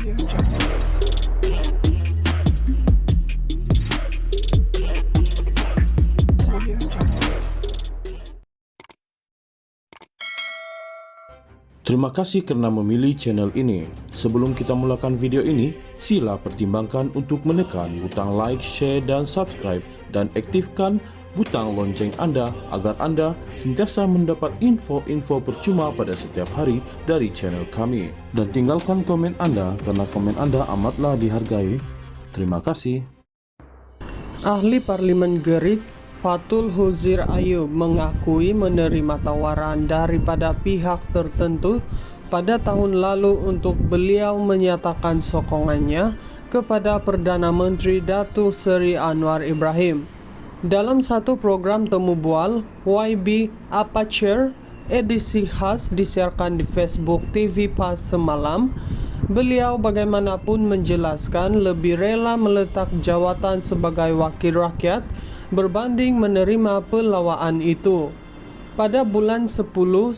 Terima kasih karena memilih channel ini. Sebelum kita mulakan video ini, sila pertimbangkan untuk menekan butang like, share, dan subscribe, dan aktifkan butang lonceng Anda agar Anda sentiasa mendapat info-info percuma pada setiap hari dari channel kami. Dan tinggalkan komen Anda karena komen Anda amatlah dihargai. Terima kasih. Ahli Parlemen Gerik Fathul Huzir Ayub mengakui menerima tawaran daripada pihak tertentu pada tahun lalu untuk beliau menyatakan sokongannya kepada Perdana Menteri Datuk Seri Anwar Ibrahim. Dalam satu program temu bual YB Aperture edisi khas disiarkan di Facebook TV PAS semalam, beliau bagaimanapun menjelaskan lebih rela meletak jawatan sebagai wakil rakyat berbanding menerima pelawaan itu. Pada bulan 10-11,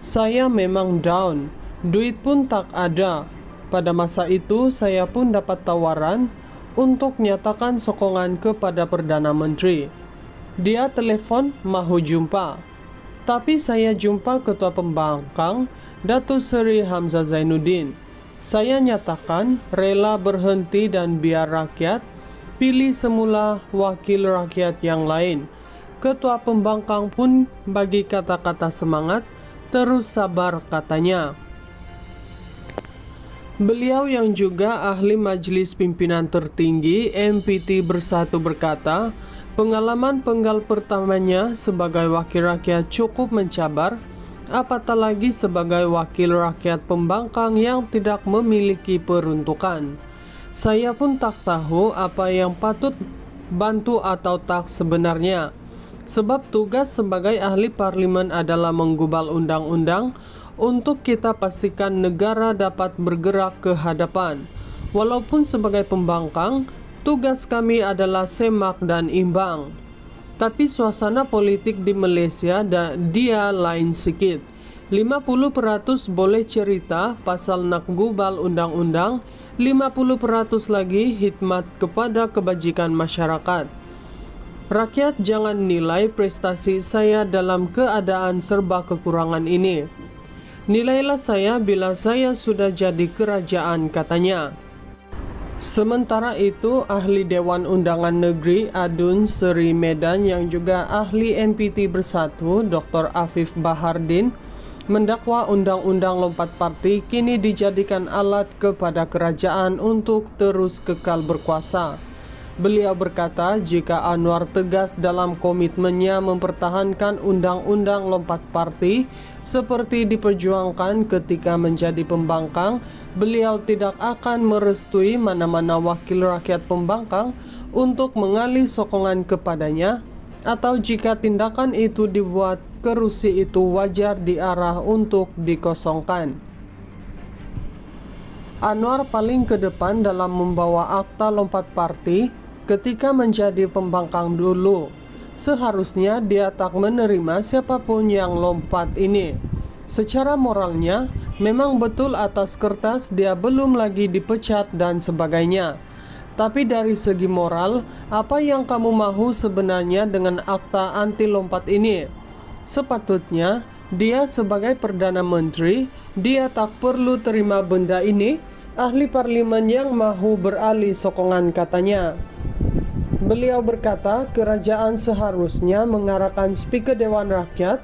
saya memang down, duit pun tak ada. Pada masa itu, saya pun dapat tawaran untuk nyatakan sokongan kepada Perdana Menteri. Dia telepon mahu jumpa. Tapi saya jumpa Ketua Pembangkang, Datuk Seri Hamzah Zainuddin. Saya nyatakan rela berhenti dan biar rakyat pilih semula wakil rakyat yang lain. Ketua Pembangkang pun bagi kata-kata semangat, terus sabar katanya. Beliau yang juga ahli Majelis Pimpinan Tertinggi MPT Bersatu berkata, pengalaman penggal pertamanya sebagai wakil rakyat cukup mencabar, apatah lagi sebagai wakil rakyat pembangkang yang tidak memiliki peruntukan. Saya pun tak tahu apa yang patut bantu atau tak sebenarnya. Sebab tugas sebagai ahli parlimen adalah menggubal undang-undang untuk kita pastikan negara dapat bergerak ke hadapan. Walaupun sebagai pembangkang, tugas kami adalah semak dan imbang. Tapi suasana politik di Malaysia dia lain sikit. 50% boleh cerita pasal nak gubal undang-undang, 50% lagi khidmat kepada kebajikan masyarakat. Rakyat jangan nilai prestasi saya dalam keadaan serba kekurangan ini. Nilailah saya bila saya sudah jadi kerajaan, katanya. Sementara itu, ahli Dewan Undangan Negeri Adun Seri Medan yang juga ahli MPT Bersatu, Dr. Afif Bahardin, mendakwa undang-undang lompat parti kini dijadikan alat kepada kerajaan untuk terus kekal berkuasa. Beliau berkata jika Anwar tegas dalam komitmennya mempertahankan undang-undang lompat parti seperti diperjuangkan ketika menjadi pembangkang, beliau tidak akan merestui mana-mana wakil rakyat pembangkang untuk mengalih sokongan kepadanya, atau jika tindakan itu dibuat kerusi itu wajar diarah untuk dikosongkan. Anwar paling ke depan dalam membawa akta lompat parti ketika menjadi pembangkang dulu. Seharusnya dia tak menerima siapapun yang lompat ini. Secara moralnya, memang betul atas kertas dia belum lagi dipecat dan sebagainya. Tapi dari segi moral, apa yang kamu mahu sebenarnya dengan akta anti lompat ini? Sepatutnya, dia sebagai Perdana Menteri, dia tak perlu terima benda ini. Ahli parlimen yang mahu beralih sokongan, katanya. Beliau berkata kerajaan seharusnya mengarahkan Speaker Dewan Rakyat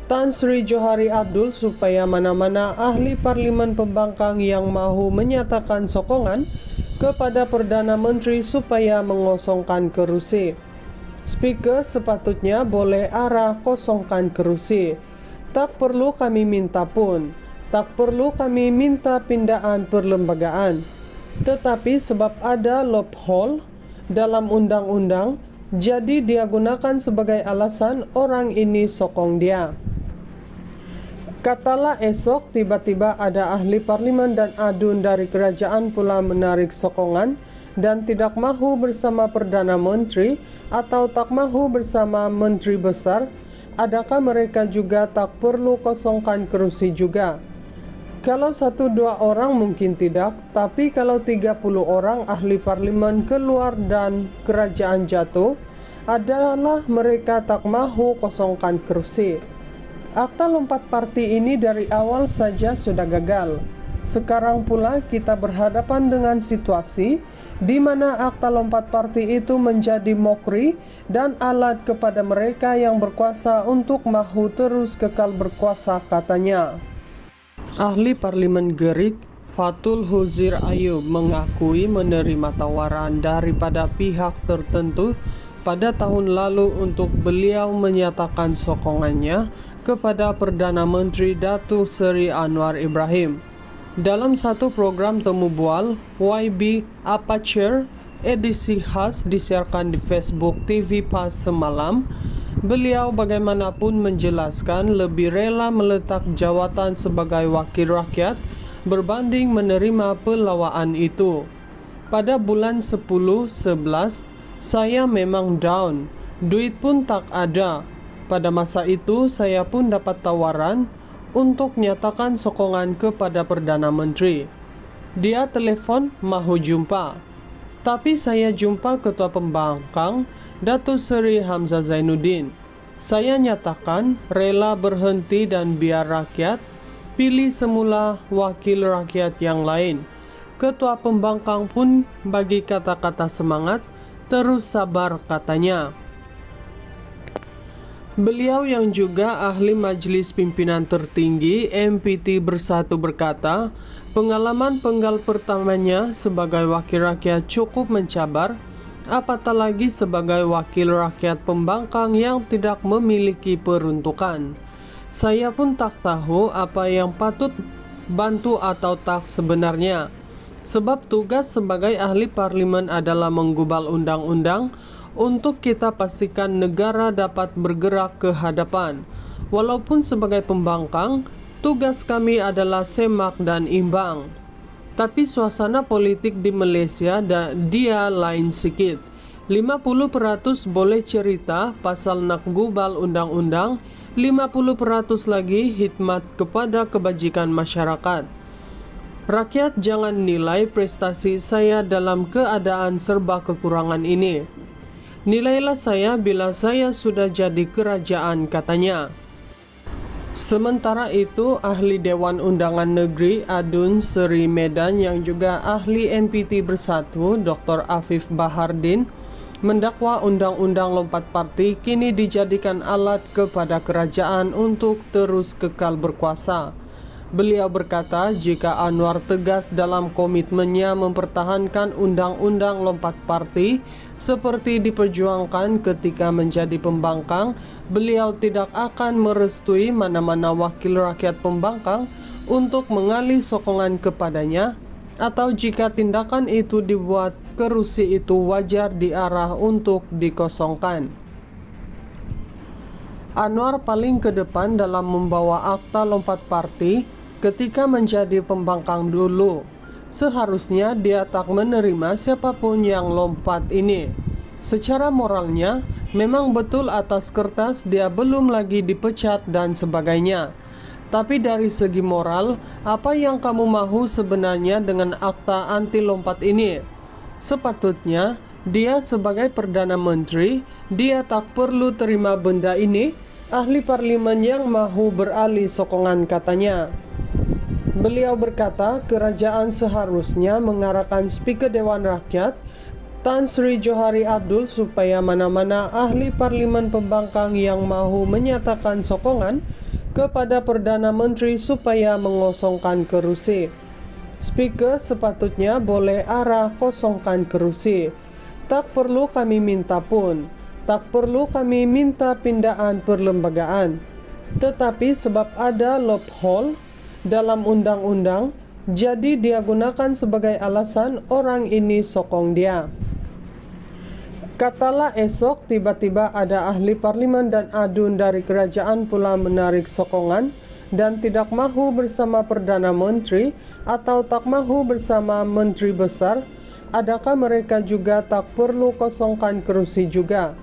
Tan Sri Johari Abdul supaya mana-mana ahli parlimen pembangkang yang mahu menyatakan sokongan kepada Perdana Menteri supaya mengosongkan kerusi. Speaker sepatutnya boleh arah kosongkan kerusi. Tak perlu kami minta pun. Tak perlu kami minta pindahan perlembagaan. Tetapi sebab ada loophole dalam undang-undang, jadi dia gunakan sebagai alasan orang ini sokong dia. Katalah esok tiba-tiba ada ahli parlimen dan adun dari kerajaan pula menarik sokongan dan tidak mahu bersama Perdana Menteri atau tak mahu bersama Menteri Besar, adakah mereka juga tak perlu kosongkan kerusi juga? Kalau 1-2 orang mungkin tidak, tapi kalau 30 orang ahli parlimen keluar dan kerajaan jatuh, adalah mereka tak mahu kosongkan kursi. Akta lompat parti ini dari awal saja sudah gagal. Sekarang pula kita berhadapan dengan situasi di mana akta lompat parti itu menjadi mokri dan alat kepada mereka yang berkuasa untuk mahu terus kekal berkuasa, katanya. Ahli parlimen Gerik, Fathul Huzir Ayub, mengakui menerima tawaran daripada pihak tertentu pada tahun lalu untuk beliau menyatakan sokongannya kepada Perdana Menteri Datuk Seri Anwar Ibrahim. Dalam satu program temu bual YB Aperture edisi khas disiarkan di Facebook TV PAS semalam, beliau bagaimanapun menjelaskan lebih rela meletak jawatan sebagai wakil rakyat berbanding menerima pelawaan itu. Pada bulan 10-11, saya memang down, duit pun tak ada. Pada masa itu saya pun dapat tawaran untuk nyatakan sokongan kepada Perdana Menteri. Dia telepon mahu jumpa. Tapi saya jumpa Ketua Pembangkang Datuk Seri Hamzah Zainuddin. Saya nyatakan rela berhenti dan biar rakyat pilih semula wakil rakyat yang lain. Ketua Pembangkang pun bagi kata-kata semangat, terus sabar, katanya. Beliau yang juga ahli Majelis Pimpinan Tertinggi MPT Bersatu berkata, pengalaman penggal pertamanya sebagai wakil rakyat cukup mencabar, apatah lagi sebagai wakil rakyat pembangkang yang tidak memiliki peruntukan. Saya pun tak tahu apa yang patut bantu atau tak sebenarnya, sebab tugas sebagai ahli parlimen adalah menggubal undang-undang untuk kita pastikan negara dapat bergerak ke hadapan. Walaupun sebagai pembangkang, tugas kami adalah semak dan imbang. Tapi suasana politik di Malaysia dia lain sikit. 50% boleh cerita pasal nak gubal undang-undang, 50% lagi khidmat kepada kebajikan masyarakat. Rakyat jangan nilai prestasi saya dalam keadaan serba kekurangan ini. Nilailah saya bila saya sudah jadi kerajaan, katanya. Sementara itu, ahli Dewan Undangan Negeri Adun Seri Medan yang juga ahli MPT Bersatu Dr. Afif Bahardin mendakwa undang-undang lompat parti kini dijadikan alat kepada kerajaan untuk terus kekal berkuasa. Beliau berkata jika Anwar tegas dalam komitmennya mempertahankan undang-undang lompat parti seperti diperjuangkan ketika menjadi pembangkang, beliau tidak akan merestui mana-mana wakil rakyat pembangkang untuk mengalih sokongan kepadanya, atau jika tindakan itu dibuat kerusi itu wajar diarah untuk dikosongkan. Anwar paling ke depan dalam membawa akta lompat parti ketika menjadi pembangkang dulu. Seharusnya dia tak menerima siapapun yang lompat ini. Secara moralnya, memang betul atas kertas dia belum lagi dipecat dan sebagainya. Tapi dari segi moral, apa yang kamu mahu sebenarnya dengan akta anti lompat ini? Sepatutnya, dia sebagai Perdana Menteri, dia tak perlu terima benda ini. Ahli parlimen yang mahu beralih sokongan, katanya. Beliau berkata kerajaan seharusnya mengarahkan Speaker Dewan Rakyat Tan Sri Johari Abdul supaya mana-mana ahli parlimen pembangkang yang mahu menyatakan sokongan kepada Perdana Menteri supaya mengosongkan kerusi. Speaker sepatutnya boleh arah kosongkan kerusi. Tak perlu kami minta pun. Tak perlu kami minta pindaan perlembagaan. Tetapi sebab ada loophole dalam undang-undang, jadi dia gunakan sebagai alasan orang ini sokong dia. Katalah esok tiba-tiba ada ahli parlimen dan adun dari kerajaan pula menarik sokongan dan tidak mahu bersama Perdana Menteri atau tak mahu bersama Menteri Besar, adakah mereka juga tak perlu kosongkan kerusi juga?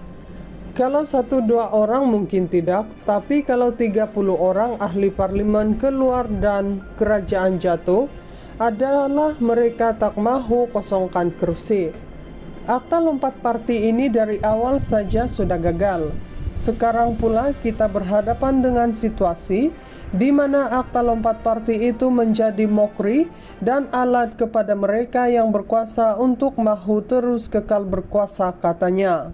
Kalau 1-2 orang mungkin tidak, tapi kalau 30 orang ahli parlimen keluar dan kerajaan jatuh, adalah mereka tak mahu kosongkan kursi. Akta lompat parti ini dari awal saja sudah gagal. Sekarang pula kita berhadapan dengan situasi di mana akta lompat parti itu menjadi mokri dan alat kepada mereka yang berkuasa untuk mahu terus kekal berkuasa, katanya.